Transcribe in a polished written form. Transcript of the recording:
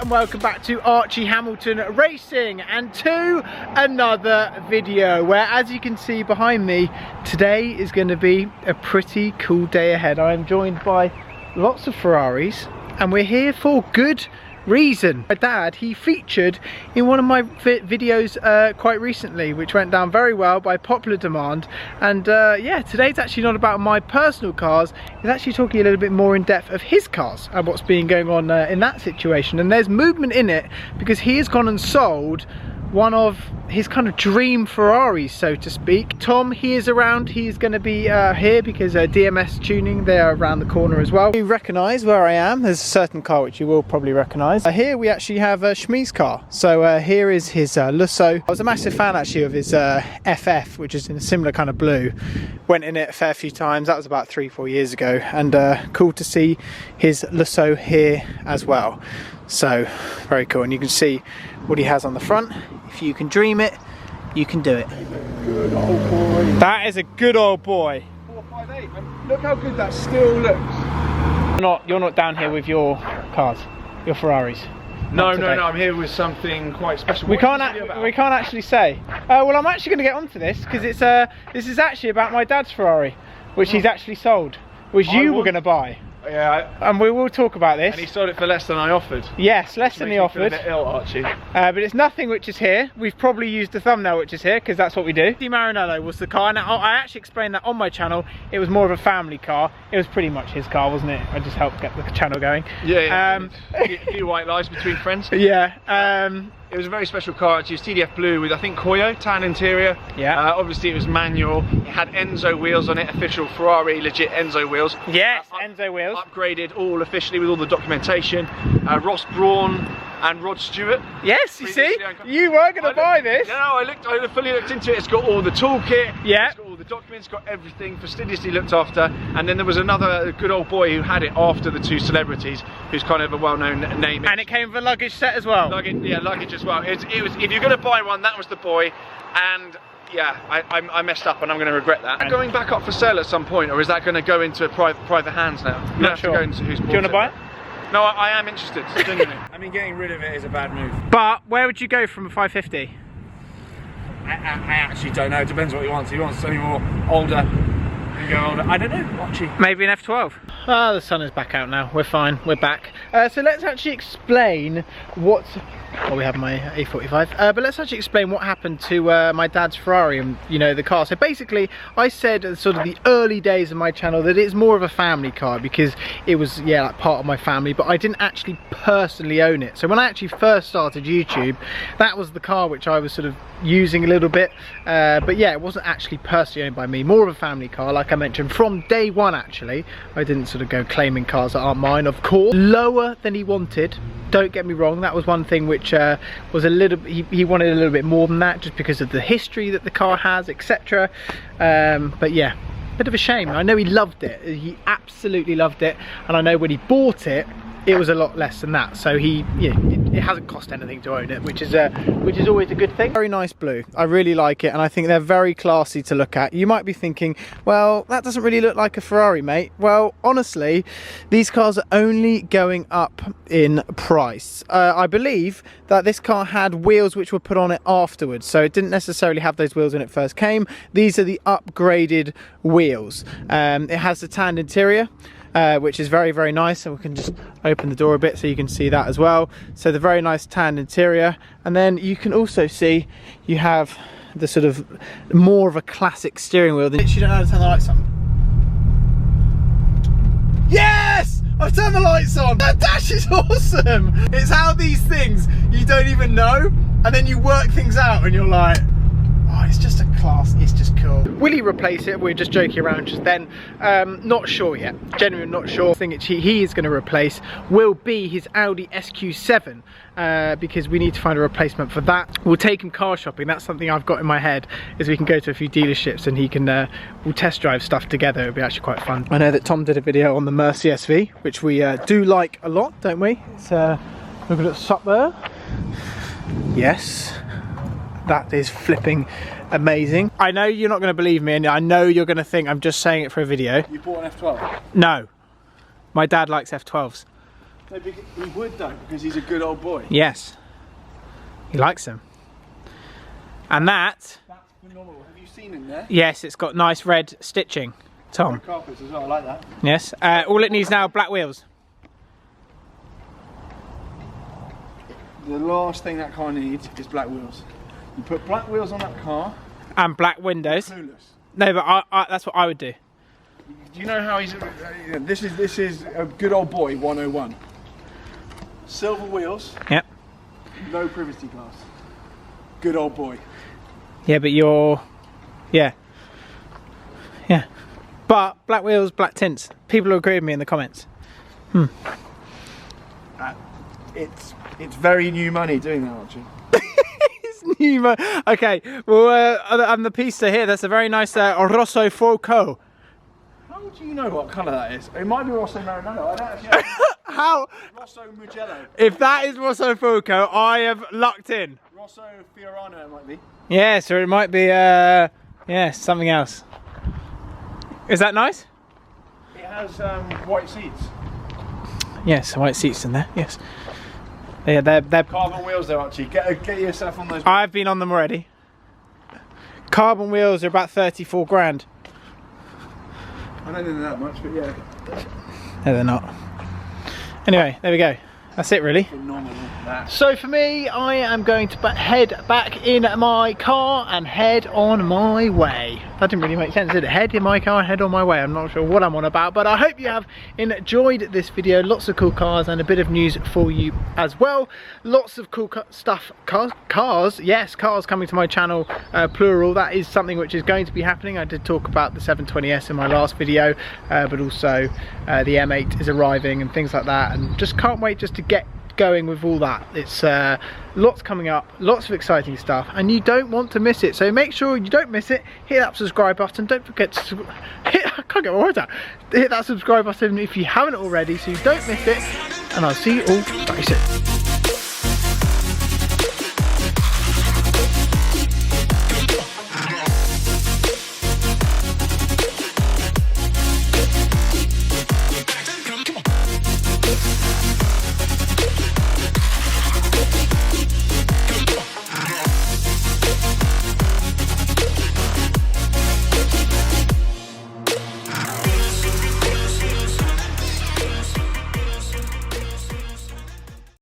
and welcome back to Archie Hamilton Racing and to another video where, as you can see behind me, today is going to be a pretty cool day ahead. I am joined by lots of Ferraris and we're here for good reason. My dad, he featured in one of my videos quite recently, which went down very well by popular demand, and yeah, today's actually not about my personal cars. It's actually talking a little bit more in depth of his cars and what's been going on in that situation. And there's movement in it because he has gone and sold one of his kind of dream Ferraris, so to speak. Tom, he is around. He is going to be here because DMS tuning, they are around the corner as well. You recognise where I am. There's a certain car which you will probably recognise. Here we actually have Shmi's car. So here is his Lusso. I was a massive fan actually of his FF, which is in a similar kind of blue. Went in it a fair few times. That was about 3-4 years ago, and cool to see his Lusso here as well. So very cool, and you can see what he has on the front. If you can dream it, you can do it. Good old boy. That is a good old boy. 458, and look how good that still looks. You're not down here with your cars, your Ferraris. No, I'm here with something quite special. We can't actually say. Well, I'm actually going to get onto this because it's this is actually about my dad's Ferrari, which he's actually sold, which you were going to buy. Yeah, and we will talk about this. And he sold it for less than I offered. Yes, less than he offered. A bit ill, Archie. But it's nothing which is here. We've probably used the thumbnail which is here because that's what we do. The Maranello was the car. Now I actually explained that on my channel. It was more of a family car. It was pretty much his car, wasn't it? I just helped get the channel going. Yeah. A few white lies between friends. Yeah. It was a very special car. It was CDF blue with, I think, Koyo tan interior. Yeah. Obviously it was manual. It had Enzo wheels on it, official Ferrari, legit Enzo wheels. Yes, Enzo wheels. Upgraded all officially with all the documentation. Ross Brawn and Rod Stewart. Yes, you see, you were going to buy this. No, I fully looked into it. It's got all the toolkit. Yeah. It's got all the documents, got everything fastidiously looked after. And then there was another good old boy who had it after the two celebrities, who's kind of a well-known name. And it came with a luggage set as well. Luggage as well. It was. If you're going to buy one, that was the boy. And yeah, I messed up, and I'm going to regret that. Is going back up for sale at some point, or is that going to go into private hands now? Not sure. Do you want to buy it? No, I am interested, genuinely. I mean, getting rid of it is a bad move. But where would you go from a 550? I actually don't know. It depends what he wants. He wants something more older. I don't know, Archie. Maybe an F12. Ah, the sun is back out now. We're fine. We're back. So let's actually explain what. Well, we have my A45. But let's actually explain what happened to my dad's Ferrari and, you know, the car. So basically, I said at sort of the early days of my channel that it's more of a family car because it was, yeah, like part of my family, but I didn't actually personally own it. So when I actually first started YouTube, that was the car which I was sort of using a little bit. But yeah, it wasn't actually personally owned by me. More of a family car, like I mentioned, from day one actually. I didn't sort of go claiming cars that aren't mine, of course. Lower than he wanted. Don't get me wrong, that was one thing which was a little, he wanted a little bit more than that just because of the history that the car has, etc. But yeah, bit of a shame. I know he loved it, he absolutely loved it, and I know when he bought it, it was a lot less than that. So he, yeah, it hasn't cost anything to own it, which is always a good thing. Very nice blue. I really like it, and I think they're very classy to look at. You might be thinking, well, that doesn't really look like a Ferrari, mate. Well, honestly, these cars are only going up in price. I believe that this car had wheels which were put on it afterwards, so it didn't necessarily have those wheels when it first came. These are the upgraded wheels. It has the tanned interior, which is very, very nice, and we can just open the door a bit so you can see that as well. So the very nice tanned interior, and then you can also see you have the sort of more of a classic steering wheel. You don't know how to turn the lights on. Yes! I've turned the lights on! That dash is awesome! It's how these things you don't even know, and then you work things out and you're like, oh, it's just a class, it's just cool. Will he replace it? We're just joking around just then. Not sure yet, genuinely not sure. The thing that he is going to replace will be his Audi SQ7 because we need to find a replacement for that. We'll take him car shopping. That's something I've got in my head, is we can go to a few dealerships and he can, we'll test drive stuff together. It'll be actually quite fun. I know that Tom did a video on the Mercy SV, which we do like a lot, don't we? It's, look at it up there. Yes. That is flipping amazing. I know you're not going to believe me, and I know you're going to think I'm just saying it for a video. You bought an F12? No. My dad likes F12s. No, he would though, because he's a good old boy. Yes. He likes them. And that... That's phenomenal. Have you seen him there? Yes, it's got nice red stitching, Tom. Red carpets as well, I like that. Yes. All it needs now are black wheels. The last thing that car needs is black wheels. You put black wheels on that car. And black windows. Clueless. No, but that's what I would do. Do you know how he's... this is a good old boy 101. Silver wheels. Yep. No privacy glass. Good old boy. Yeah, but you're... Yeah. Yeah. But black wheels, black tints. People will agree with me in the comments. It's very new money doing that, Archie. It's new money. Okay, well, I'm the pista here. That's a very nice Rosso Foco. How do you know what colour that is? It might be Rosso Maranello. I don't actually know. How? Rosso Mugello. If that is Rosso Foco, I have lucked in. Rosso Fiorano it might be. Yes, or it might be, yeah, something else. Is that nice? It has white seats. Yes, white seats in there, yes. Yeah, they're Carbon wheels there, Archie. Get yourself on those. I've been on them already. Carbon wheels are about 34 grand. I don't think they're that much, but yeah. No, they're not. Anyway, there we go. That's it really. Phenomenal. That. So for me, I am going to head back in my car and head on my way. That didn't really make sense, did it? Head in my car and head on my way. I'm not sure what I'm on about, but I hope you have enjoyed this video. Lots of cool cars and a bit of news for you as well. Lots of cool stuff. Cars, yes, cars coming to my channel, plural. That is something which is going to be happening. I did talk about the 720S in my last video, but also the M8 is arriving and things like that, and just can't wait just to get going with all that. It's lots coming up, lots of exciting stuff, and you don't want to miss it, so make sure you don't miss it. Hit that subscribe button. Don't forget to I can't get my words out. Hit that subscribe button if you haven't already, so you don't miss it, and I'll see you all very soon.